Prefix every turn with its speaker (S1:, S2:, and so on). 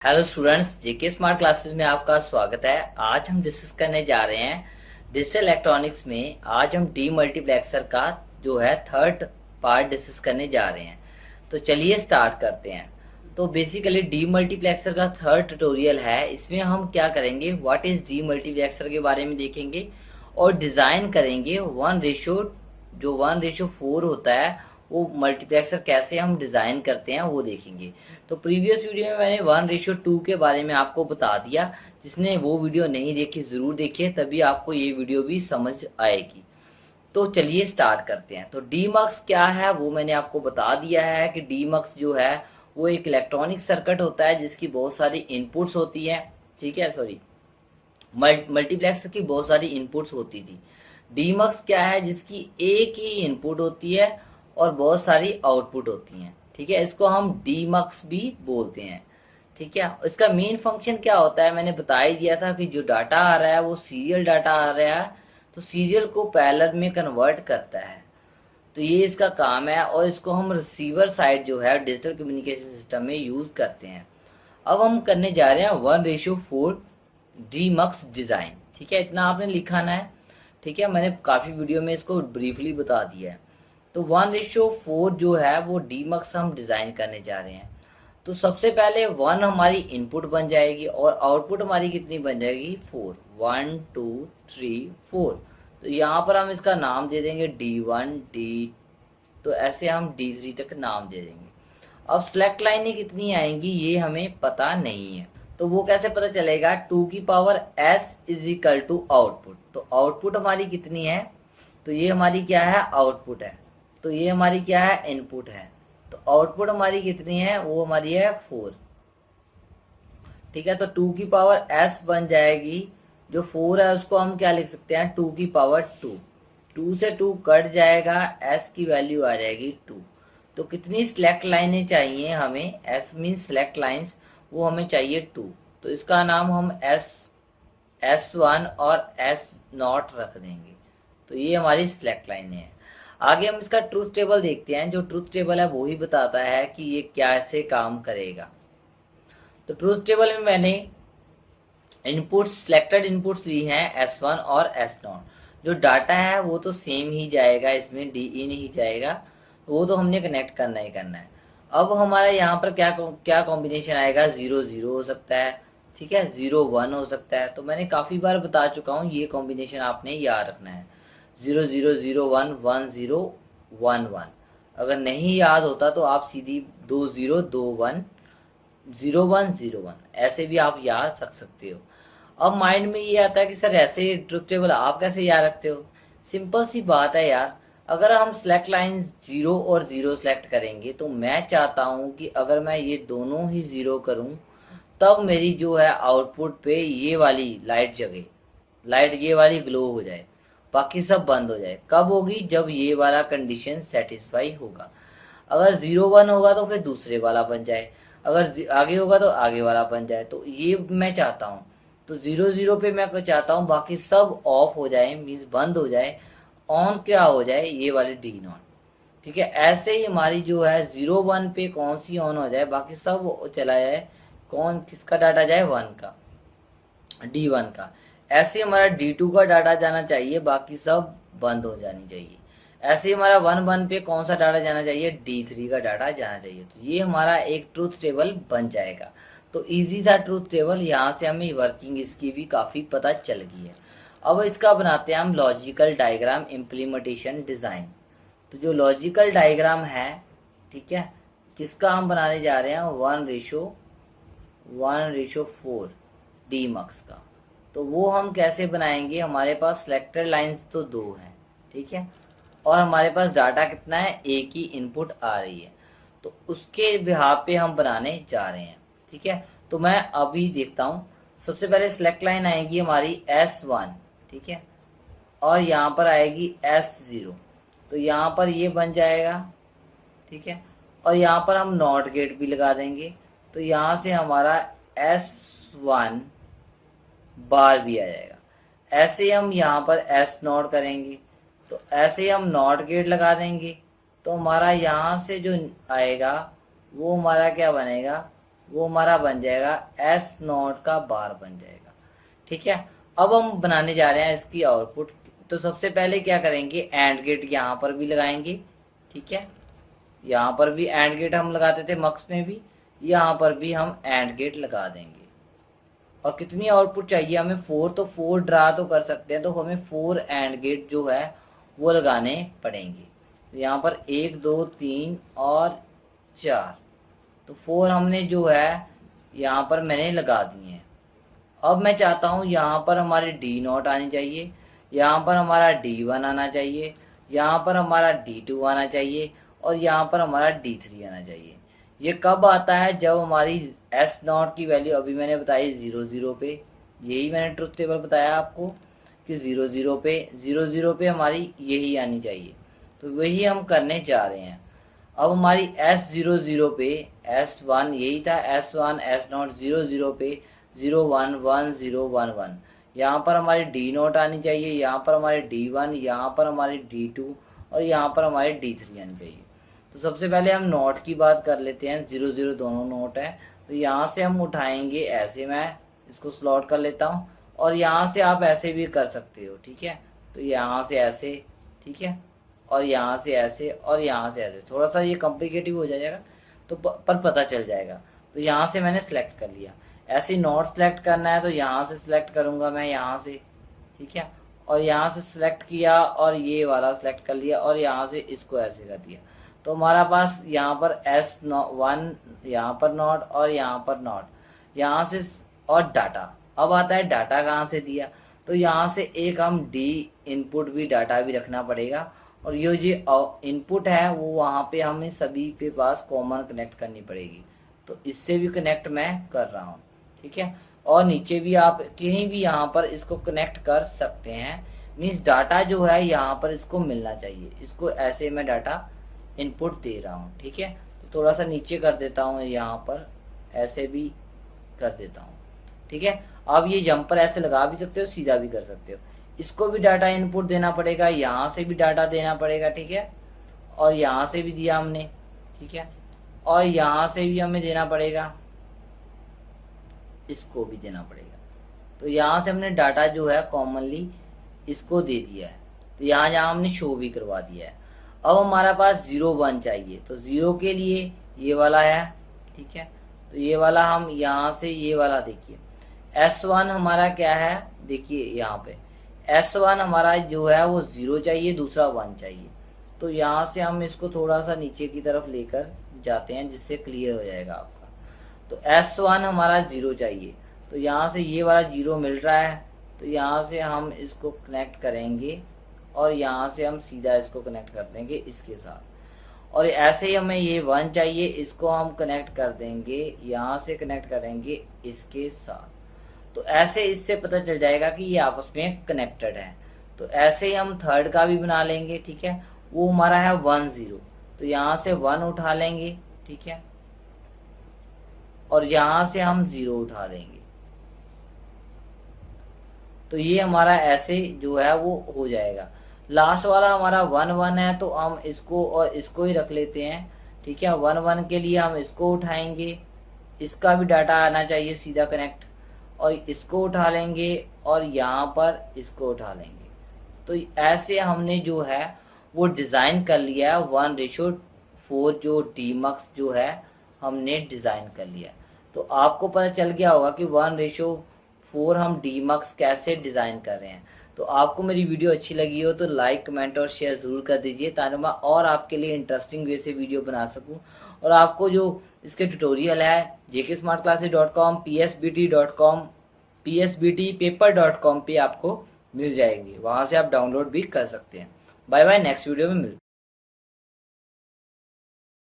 S1: Hello students, जेके smart classes में आपका स्वागत है। आज हम डिस्कस करने जा रहे हैं डिजिटल इलेक्ट्रॉनिक्स में। आज हम डी मल्टीप्लेक्सर का जो है थर्ड पार्ट डिस्कस करने जा रहे हैं। तो चलिए स्टार्ट करते हैं। तो बेसिकली डी मल्टीप्लेक्सर का थर्ड ट्यूटोरियल है। इसमें हम क्या करेंगे, व्हाट इज डी मल्टीप्लेक्सर के बारे में देखेंगे और डिजाइन करेंगे 1:4 होता है वो मल्टीप्लेक्सर कैसे हम डिजाइन करते हैं वो देखेंगे। तो प्रीवियस वीडियो में मैंने 1:2 के बारे में आपको बता दिया। जिसने वो वीडियो नहीं देखी जरूर देखिए, तभी आपको ये वीडियो भी समझ आएगी। तो चलिए स्टार्ट करते हैं। तो डीमक्स क्या है वो मैंने आपको बता दिया है कि डीमक्स जो है वो एक इलेक्ट्रॉनिक सर्किट होता है जिसकी बहुत सारी इनपुट्स होती है। ठीक है, सॉरी, मल्टीप्लेक्सर की बहुत सारी इनपुट्स होती थी। डीमक्स क्या है, जिसकी एक ही इनपुट होती है और बहुत सारी आउटपुट होती हैं। ठीक है, इसको हम डीमक्स भी बोलते हैं। ठीक है, इसका मेन फंक्शन क्या होता है मैंने बता ही दिया था कि जो डाटा आ रहा है वो सीरियल डाटा आ रहा है, तो सीरियल को पैरेलल में कन्वर्ट करता है। तो ये इसका काम है और इसको हम रिसीवर साइड जो है डिजिटल कम्युनिकेशन सिस्टम में यूज करते हैं। अब हम करने जा रहे हैं 1:4 डीमक्स डिजाइन। ठीक है, इतना आपने लिखाना है। ठीक है, मैंने काफी वीडियो में इसको ब्रीफली बता दिया है। तो 1:4 जो है वो डीमक्स हम डिजाइन करने जा रहे हैं। तो सबसे पहले 1 हमारी इनपुट बन जाएगी और आउटपुट हमारी कितनी बन जाएगी, 4। 1 2 3 4। तो यहाँ पर हम इसका नाम दे देंगे D1 D, तो ऐसे हम D3 तक नाम दे देंगे। अब सिलेक्ट लाइनें कितनी आएंगी ये हमें पता नहीं है, तो वो कैसे पता चलेगा। 2 की power S is equal to output. तो आउटपुट हमारी कितनी है, तो ये हमारी क्या है, आउटपुट है। तो ये हमारी क्या है, इनपुट है। तो आउटपुट हमारी कितनी है, वो हमारी है 4। ठीक है, तो 2 की पावर S बन जाएगी। जो 4 है उसको हम क्या लिख सकते हैं, 2 की पावर 2। 2 से 2 कट जाएगा, S की वैल्यू आ जाएगी 2। तो कितनी सिलेक्ट लाइनें चाहिए हमें, S मीन सिलेक्ट लाइंस, वो हमें चाहिए 2। तो इसका नाम हम S1 और S0 रख देंगे। तो ये हमारी सिलेक्ट लाइनें हैं। आगे हम इसका ट्रूथ टेबल देखते हैं। जो ट्रूथ टेबल है वो ही बताता है कि ये कैसे काम करेगा। तो ट्रूथ टेबल में मैंने इनपुट्स, सिलेक्टेड इनपुट्स ली हैं S1 और S0। जो डाटा है वो तो सेम ही जाएगा, इसमें डी इन ही जाएगा, वो तो हमने कनेक्ट करना ही करना है। अब हमारा यहाँ पर क्या क्या कॉम्बिनेशन आएगा, 0 0 हो सकता है। ठीक है, 0 1 हो सकता है। तो मैंने काफी बार बता चुका हूँ, ये कॉम्बिनेशन आपने याद रखना है। 0 0 0 1 1 0 1 1। अगर नहीं याद होता तो आप सीधी 2 0 2 1 0 1 0 1 ऐसे भी आप याद रख सकते हो। अब माइंड में ये आता है कि सर ऐसे ट्रुथ टेबल आप कैसे याद रखते हो। सिंपल सी बात है यार, अगर हम सिलेक्ट लाइन 0 और 0 सेलेक्ट करेंगे तो मैं चाहता हूं कि अगर मैं ये दोनों ही 0 करूं तब मेरी जो है आउटपुट पे ये वाली लाइट जगे, लाइट ये वाली ग्लो हो जाए, बाकी सब बंद हो जाए। कब होगी, जब ये वाला कंडीशन सेटिस्फाई होगा। अगर 0 1 होगा तो फिर दूसरे वाला बन जाए, अगर आगे होगा तो आगे वाला बन जाए। तो ये मैं चाहता हूँ। तो 0 0 पे मैं चाहता हूँ बाकी सब ऑफ हो जाए, मीन्स बंद हो जाए, ऑन क्या हो जाए, ये वाली डी नॉट। ठीक है, ऐसे ही हमारी जो है 0 1 पे कौन सी ऑन हो जाए, बाकी सब चला जाए, कौन किसका डाटा जाए, 1 का, D1 का। ऐसे हमारा D2 का डाटा जाना चाहिए, बाकी सब बंद हो जानी चाहिए। ऐसे ही हमारा 1 1 पे कौन सा डाटा जाना चाहिए, D3 का डाटा जाना चाहिए। तो ये हमारा एक ट्रूथ टेबल बन जाएगा। तो इजी था ट्रूथ टेबल, यहाँ से हमें वर्किंग इसकी भी काफी पता चल गई है। अब इसका बनाते हैं हम लॉजिकल डायग्राम इम्प्लीमेंटेशन डिजाइन। तो जो लॉजिकल डायग्राम है, ठीक है, किसका हम बनाने जा रहे हैं, 1:4 डीमक्स का। तो वो हम कैसे बनाएंगे, हमारे पास सिलेक्टेड लाइंस तो 2 हैं। ठीक है, और हमारे पास डाटा कितना है, एक ही इनपुट आ रही है। तो उसके बिहाफ पे हम बनाने जा रहे हैं। ठीक है, तो मैं अभी देखता हूँ। सबसे पहले सिलेक्ट लाइन आएगी हमारी S1। ठीक है, और यहाँ पर आएगी S0। तो यहाँ पर ये बन जाएगा। ठीक है, और यहाँ पर हम नॉट गेट भी लगा देंगे। तो यहाँ से हमारा S1 बार भी आ जाएगा। ऐसे हम यहाँ पर S0 करेंगे, तो ऐसे हम नॉट गेट लगा देंगे। तो हमारा यहाँ से जो आएगा वो हमारा क्या बनेगा, वो हमारा बन जाएगा एस नॉट का बार बन जाएगा। ठीक है, अब हम बनाने जा रहे हैं इसकी आउटपुट। तो सबसे पहले क्या करेंगे, एंड गेट यहाँ पर भी लगाएंगे। ठीक है, यहाँ पर भी एंड गेट हम लगाते थे मक्स में भी, यहाँ पर भी हम एंड गेट लगा देंगे। और कितनी आउटपुट चाहिए हमें, 4, तो 4 ड्रा तो कर सकते हैं, तो हमें 4 एंड गेट जो है वो लगाने पड़ेंगे। तो यहाँ पर 1 2 3 और 4, तो 4 हमने जो है यहाँ पर मैंने लगा दिए हैं। अब मैं चाहता हूँ यहाँ पर हमारे डी नॉट आनी चाहिए, यहाँ पर हमारा D1 आना चाहिए, यहाँ पर हमारा D2 आना चाहिए, और यहाँ पर हमारा D3 आना चाहिए। ये कब आता है, जब हमारी एस नॉट की वैल्यू अभी मैंने बताई 0 0 पे, यही मैंने ट्रुथ टेबल बताया आपको कि 0 0 पे हमारी यही आनी चाहिए। तो वही हम करने जा रहे हैं। अब हमारी S0 0 पे S1 यही था, S1 S नॉट 0 0 पे 0 1 1 0 1 1, यहाँ पर हमारी D नोट आनी चाहिए, यहाँ पर हमारी D1, यहाँ पर हमारी D2 और यहाँ पर हमारी D3 आनी चाहिए। तो सबसे पहले हम नोट की बात कर लेते हैं। 0 0 दोनों नोट है, तो यहाँ से हम उठाएंगे ऐसे, मैं इसको स्लॉट कर लेता हूँ, और यहाँ से आप ऐसे भी कर सकते हो। ठीक है, तो यहाँ से ऐसे, ठीक है, और यहाँ से ऐसे, और यहाँ से ऐसे। थोड़ा सा ये कॉम्प्लिकेटिव हो जाएगा तो पर पता चल जाएगा। तो यहाँ से मैंने सेलेक्ट कर लिया। ऐसे नोट सेलेक्ट करना है तो यहाँ से सिलेक्ट करूँगा मैं, यहाँ से। ठीक है, और यहाँ से सिलेक्ट किया और ये वाला सिलेक्ट कर लिया, और यहाँ से इसको ऐसे कर दिया। तो हमारा पास यहाँ पर S1 यहाँ पर नॉट और यहाँ पर नॉट, यहाँ से और डाटा। अब आता है डाटा कहाँ से दिया, तो यहाँ से एक हम D इनपुट भी डाटा भी रखना पड़ेगा, और ये जो इनपुट है वो वहाँ पे हमें सभी के पास कॉमन कनेक्ट करनी पड़ेगी। तो इससे भी कनेक्ट मैं कर रहा हूँ। ठीक है, और नीचे भी आप कहीं भी यहाँ पर इसको कनेक्ट कर सकते हैं। मीन्स डाटा जो है यहाँ पर इसको मिलना चाहिए। इसको ऐसे मैं डाटा इनपुट दे रहा हूँ। ठीक है, तो थोड़ा सा नीचे कर देता हूँ, यहाँ पर ऐसे भी कर देता हूँ। ठीक है, अब ये जंपर ऐसे लगा भी सकते हो, सीधा भी कर सकते हो। इसको भी डाटा इनपुट देना पड़ेगा, यहाँ से भी डाटा देना पड़ेगा। ठीक है, और यहाँ से भी दिया हमने। ठीक है, और यहाँ से भी हमें देना पड़ेगा, इसको भी देना पड़ेगा। तो यहाँ से हमने डाटा जो है कॉमनली इसको दे दिया है। तो यहाँ यहाँ हमने शो भी करवा दिया है। अब हमारा पास 0 1 चाहिए, तो 0 के लिए ये वाला है। ठीक है, तो ये वाला हम यहाँ से, ये वाला देखिए S1 हमारा क्या है, देखिए यहाँ पे S1 हमारा जो है वो 0 चाहिए, दूसरा 1 चाहिए। तो यहाँ से हम इसको थोड़ा सा नीचे की तरफ लेकर जाते हैं, जिससे क्लियर हो जाएगा आपका। तो S1 हमारा 0 चाहिए, तो यहाँ से ये वाला 0 मिल रहा है, तो यहाँ से हम इसको कनेक्ट करेंगे, और यहाँ से हम सीधा इसको कनेक्ट कर देंगे इसके साथ। और ऐसे ही हमें ये 1 चाहिए, इसको हम कनेक्ट कर देंगे, यहाँ से कनेक्ट करेंगे इसके साथ। तो ऐसे इससे पता चल जाएगा कि ये आपस में कनेक्टेड है। तो ऐसे ही हम थर्ड का भी बना लेंगे। ठीक है, वो हमारा है 1 0, तो यहाँ से 1 उठा लेंगे। ठीक है, और यहाँ से हम 0 उठा देंगे। तो ये हमारा ऐसे जो है वो हो जाएगा। लास्ट वाला हमारा 1 1 है, तो हम इसको और इसको ही रख लेते हैं। ठीक है, 1 1 के लिए हम इसको उठाएंगे, इसका भी डाटा आना चाहिए सीधा कनेक्ट, और इसको उठा लेंगे, और यहाँ पर इसको उठा लेंगे। तो ऐसे हमने जो है वो डिज़ाइन कर लिया है। 1:4 जो डीमक्स जो है हमने डिज़ाइन कर लिया। तो आपको पता चल गया होगा कि 1:4 हम डीमक्स कैसे डिज़ाइन कर रहे हैं। तो आपको मेरी वीडियो अच्छी लगी हो तो लाइक, कमेंट और शेयर ज़रूर कर दीजिए, ताकि मैं और आपके लिए इंटरेस्टिंग वे से वीडियो बना सकूं। और आपको जो इसके ट्यूटोरियल है jksmartclasses.com, psbt.com, psbtpaper.com पे आपको मिल जाएंगे, वहाँ से आप डाउनलोड भी कर सकते हैं। बाय बाय, नेक्स्ट वीडियो में मिलते हैं।